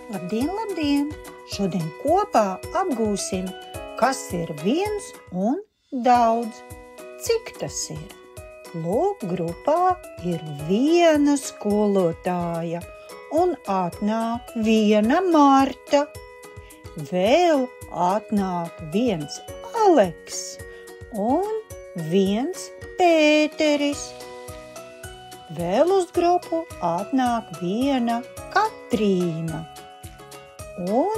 Labdien, labdien! Šodien kopā apgūsim, kas ir 1 un daudz. Cik tas ir? Lūk, grupā ir 1 skolotāja un atnāk 1 Marta. Vēl atnāk 1 Aleks un 1 Pēteris. Vēl uz grupu atnāk 1 Katrīna un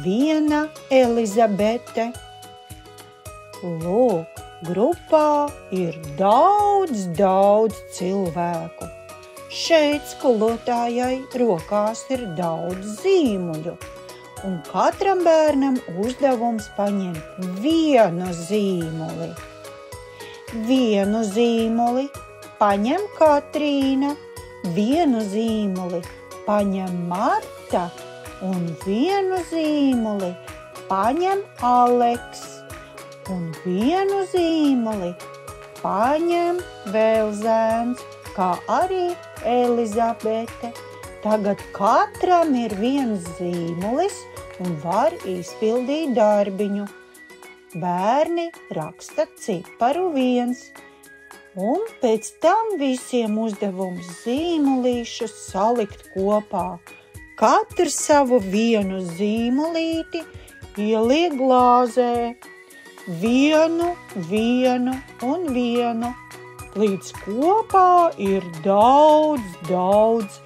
1 Elizabete. Lūk, grupā ir daudz cilvēku. Šeit skolotājai rokās ir daudz zīmuļu, un katram bērnam uzdevums paņemt 1 zīmuli. 1 zīmuli paņem Katrīna, 1 zīmuli paņem Marta un 1 zīmuli paņem Aleks un 1 zīmuli paņem vēl zēns, kā arī Elizabete. Tagad katram ir 1 zīmulis un var izpildīt darbiņu. Bērni raksta ciparu 1. Un pēc tam visiem uzdevums zīmulīšus salikt kopā. Katrs savu 1 zīmulīti ieliek glāzē. 1 un 1. Līdz kopā ir daudz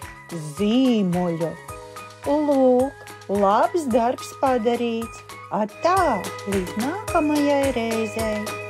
zīmuļu. Lūk, labs darbs padarīts. Atā, līdz nākamajai reizei.